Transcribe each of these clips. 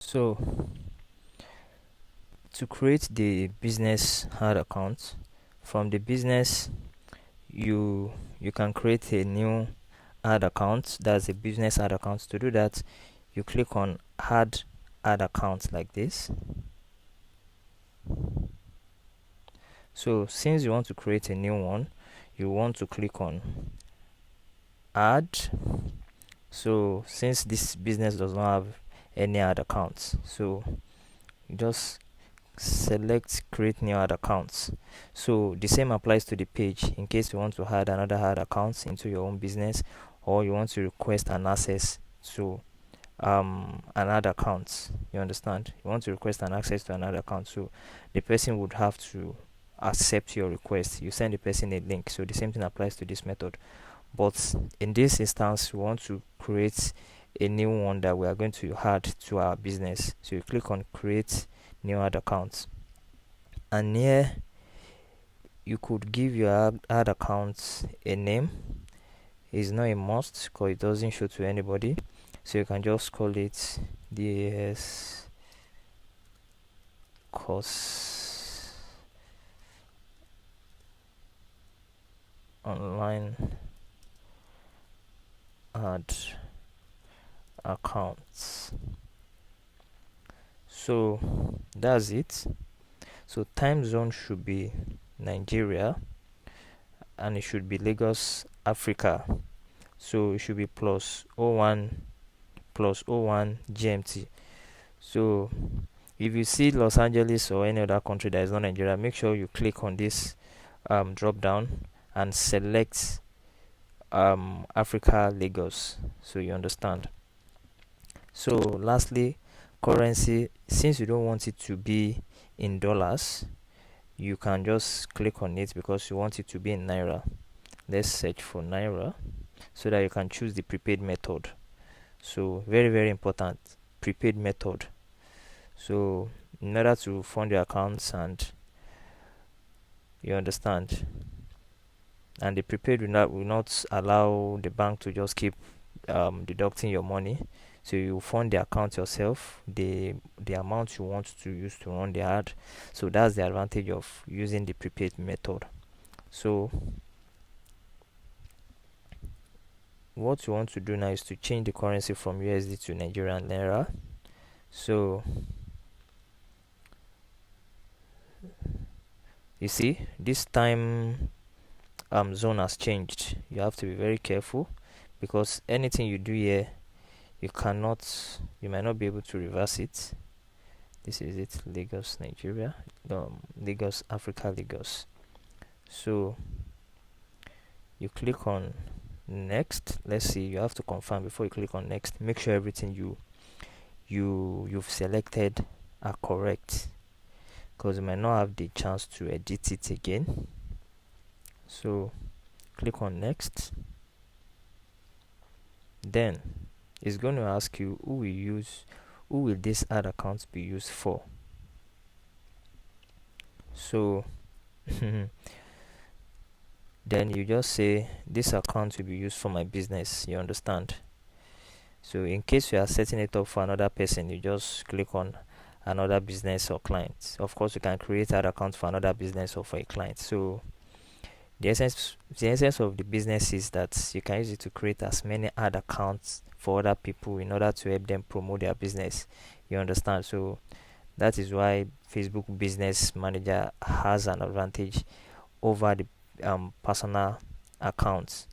So to create the business ad account, from the business you you can create a new ad account. That's a business ad account. To do that, you click on add ad account like this. So since you want to create a new one, you want to click on add. So since this business does not have any ad accounts, so you just select create new ad accounts. So the same applies to the page in case you want to add another ad account into your own business, or you want to request an access to another account. You understand? You want to request an access to another account, so the person would have to accept your request. You send the person a link. So the same thing applies to this method, but in this instance we want to create a new one that we are going to add to our business. So you click on create new ad account, and here you could give your ad account a name. It's not a must because it doesn't show to anybody, so you can just call it DS course online ad accounts. So that's it. So time zone should be Nigeria, and it should be Lagos, Africa. So it should be +01 +01 GMT. So if you see Los Angeles or any other country that is not Nigeria, make sure you click on this drop down and select Africa, Lagos, so you understand. So lastly, currency. Since you don't want it to be in dollars, you can just click on it because you want it to be in naira. Let's search for naira so that you can choose the prepaid method. So very, very important, prepaid method. So in order to fund your accounts, and you understand, and the prepaid will not allow the bank to just keep deducting your money. So you fund the account yourself, the amount you want to use to run the ad. So that's the advantage of using the prepaid method. So what you want to do now is to change the currency from USD to Nigerian naira. So you see this time zone has changed. You have to be very careful because anything you do here, you might not be able to reverse it. This is it, Lagos, Nigeria, Lagos, Africa, Lagos. So you click on next. Let's see, you have to confirm before you click on next. Make sure everything you've selected are correct, because you might not have the chance to edit it again. So click on next. Then it's going to ask you who will this ad account be used for. So then you just say this account will be used for my business. You understand? So in case you are setting it up for another person, you just click on another business or client. Of course, you can create ad account for another business or for a client. So the essence of the business is that you can use it to create as many ad accounts for other people in order to help them promote their business. You understand? So that is why Facebook Business Manager has an advantage over the personal accounts.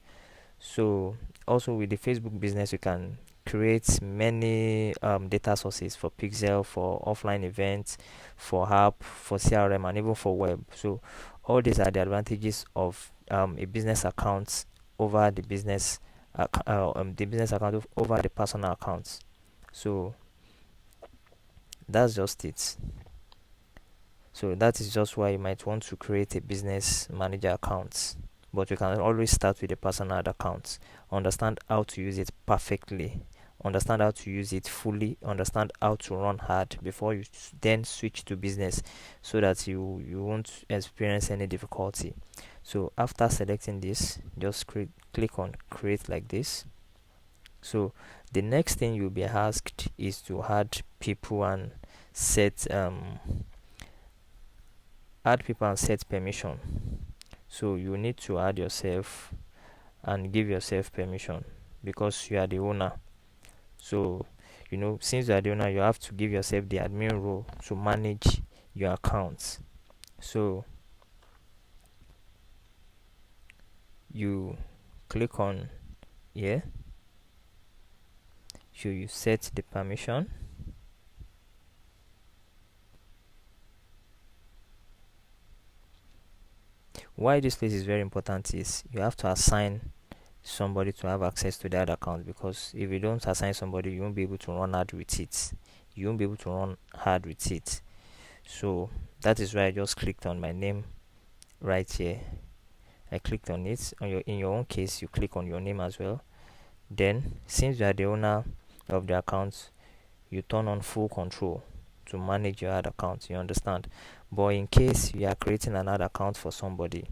So also with the Facebook business, you can create many data sources for pixel, for offline events, for app, for CRM, and even for web. So all these are the advantages of a business account over the business account over the personal accounts. So that's just it. So that is just why you might want to create a business manager account, but you can always start with a personal account. Understand how to use it perfectly, understand how to use it fully, understand how to run hard before you then switch to business, so that you won't experience any difficulty. So after selecting this, just click on create like this. So the next thing you'll be asked is to add people and set permission. So you need to add yourself and give yourself permission because you are the owner. So since you are the owner, you have to give yourself the admin role to manage your accounts. So you click on here, so you set the permission. Why this place is very important is you have to assign somebody to have access to that account, because if you don't assign somebody, you won't be able to run hard with it. So that is why I just clicked on my name right here. I clicked on it. In your own case, you click on your name as well. Then, since you are the owner of the account, you turn on full control to manage your ad account. You understand? But in case you are creating an ad account for somebody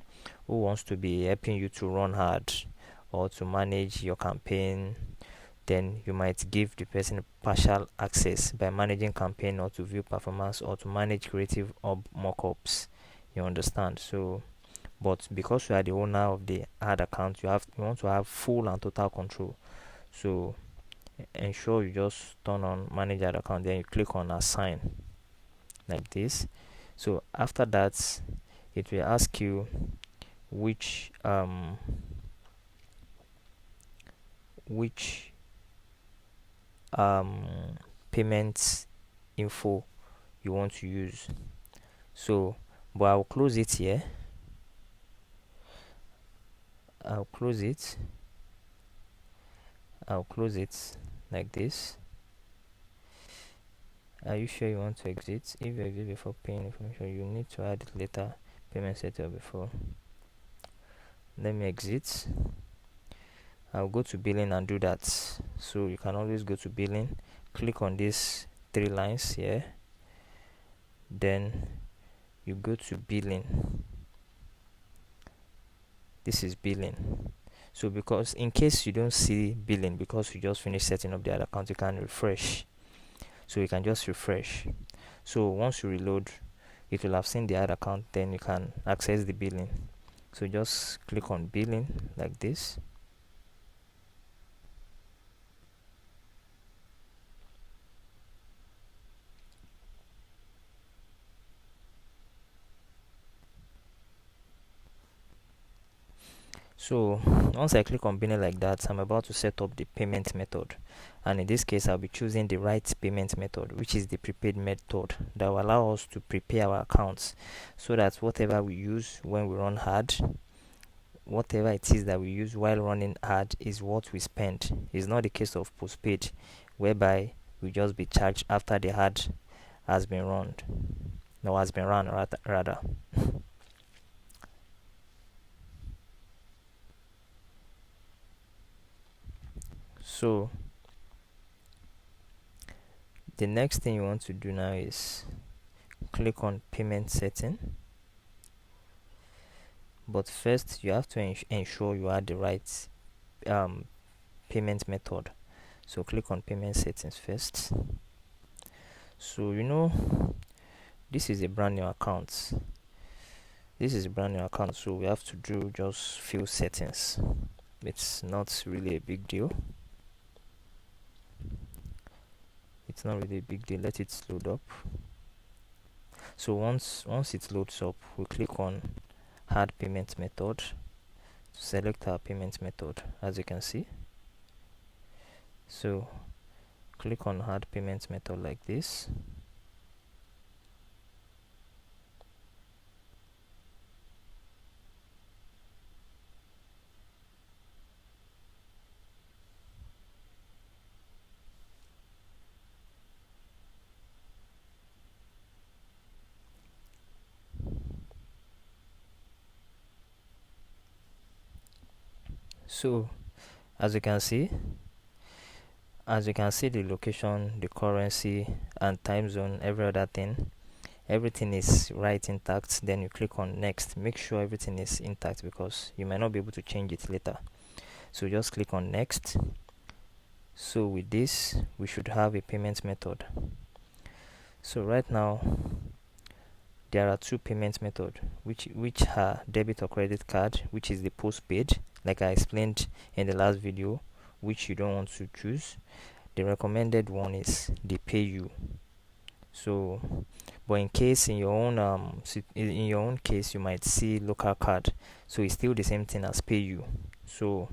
who wants to be helping you to run hard or to manage your campaign, then you might give the person partial access by managing campaign, or to view performance, or to manage creative or mockups. You understand? So, but because you are the owner of the ad account, you want to have full and total control. So ensure you just turn on manage ad account, then you click on assign like this. So after that, it will ask you which which payment info you want to use. So but I'll close it here. I'll close it like this. Are you sure you want to exit? If you exit before paying information, you need to add it later. Payment setup before. Let me exit. I'll go to billing and do that. So you can always go to billing, click on these 3 lines here, then you go to billing. This is billing. So because in case you don't see billing because you just finished setting up the other account, you can refresh. So you can just refresh. So once you reload, it will have seen the ad account, then you can access the billing. So just click on billing like this. So once I click on billing like that, I'm about to set up the payment method, and in this case I'll be choosing the right payment method, which is the prepaid method that will allow us to prepare our accounts, so that whatever we use when we run hard, whatever it is that we use while running ad is what we spend. It's not the case of postpaid, whereby we just be charged after the ad has been run. No, has been run rather. So the next thing you want to do now is click on payment setting. But first you have to ensure you add the right payment method. So click on payment settings first. So this is a brand new account. So we have to do just few settings. It's not really a big deal. Let it load up. So once it loads up, we click on add payment method to select our payment method, as you can see. So click on add payment method like this. So as you can see, the location, the currency and time zone, every other thing, everything is right intact. Then you click on next. Make sure everything is intact, because you might not be able to change it later. So just click on next. So with this, we should have a payment method. So right now there are two payment methods, which are debit or credit card, which is the postpaid, like I explained in the last video, which you don't want to choose. The recommended one is the PayU. So but in case in your own case you might see local card, so it's still the same thing as PayU. So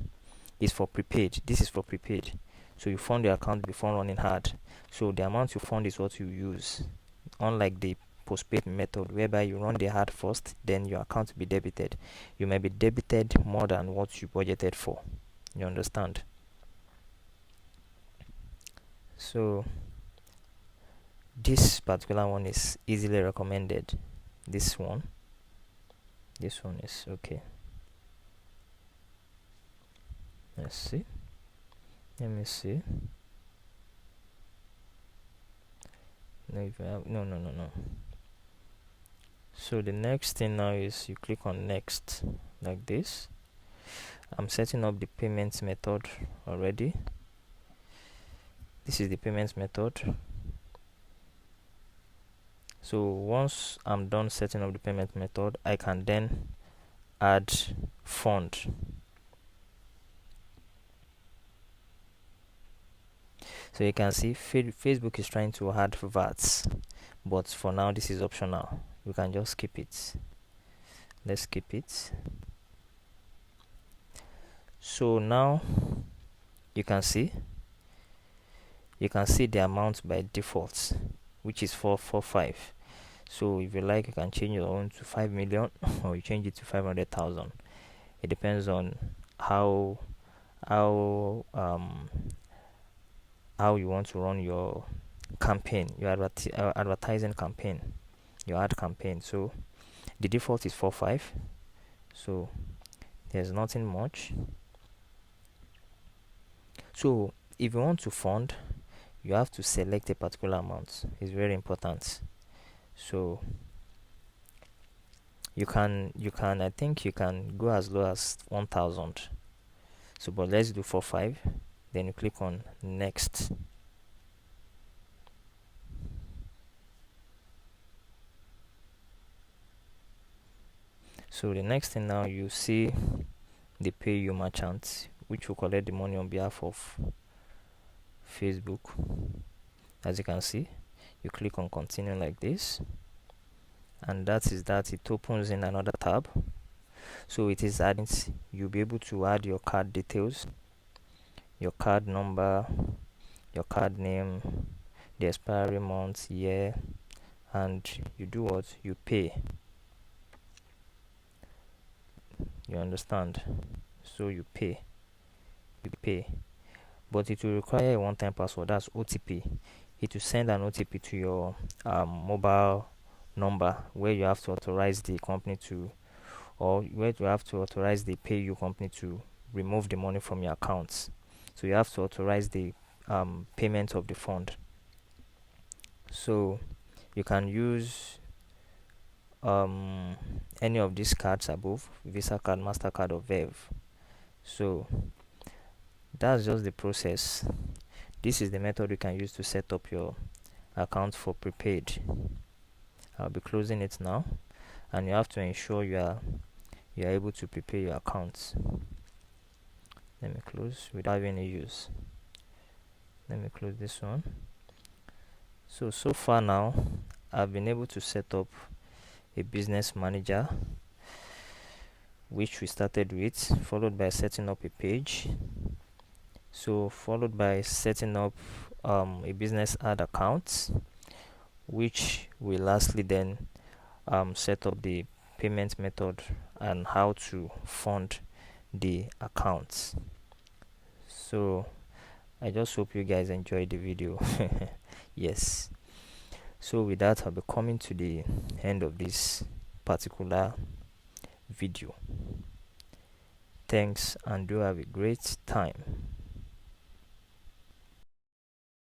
it's for prepaid. This is for prepaid. So you fund the account before running hard. So the amount you fund is what you use, unlike the postpaid method whereby you run the hard first, then your account will be debited. You may be debited more than what you budgeted for. You understand? So this particular one is easily recommended. This one is okay. Let's see. Let me see. No, if I have, no. So the next thing now is you click on next like this. I'm setting up the payment method already. This is the payment method. So once I'm done setting up the payment method, I can then add fund. So you can see Facebook is trying to add VATs, but for now this is optional. We can just skip it. Let's skip it. So now you can see the amount by default, which is 445. So if you like, you can change your own to 5 million or you change it to 500,000. It depends on how you want to run your campaign, your advertising campaign, your ad campaign. So the default is 45. So there's nothing much. So if you want to fund, you have to select a particular amount. It's very important. So you can I think you can go as low as 1,000. So but let's do 45. Then you click on next. So the next thing now, you see the PayU merchant, which will collect the money on behalf of Facebook. As you can see, you click on continue like this, and that is that. It opens in another tab. So it is adding, you'll be able to add your card details, your card number, your card name, the expiry month, year, and you do what? You pay. You understand? So you pay, but it will require a one-time password. That's OTP. It will send an OTP to your mobile number, where you have to authorize the company to, or where you have to authorize the PayU company to remove the money from your accounts. So you have to authorize the payment of the fund. So you can use any of these cards above: Visa card, MasterCard, or Verve. So that's just the process. This is the method you can use to set up your account for prepaid. I'll be closing it now, and you have to ensure you are able to prepare your accounts. Let me close without having any use. Let me close this one. So far now, I've been able to set up a business manager, which we started with, followed by setting up a page, so followed by setting up a business ad account, which we lastly then set up the payment method and how to fund the accounts. So I just hope you guys enjoyed the video. Yes. So with that, I'll be coming to the end of this particular video. Thanks, and do have a great time.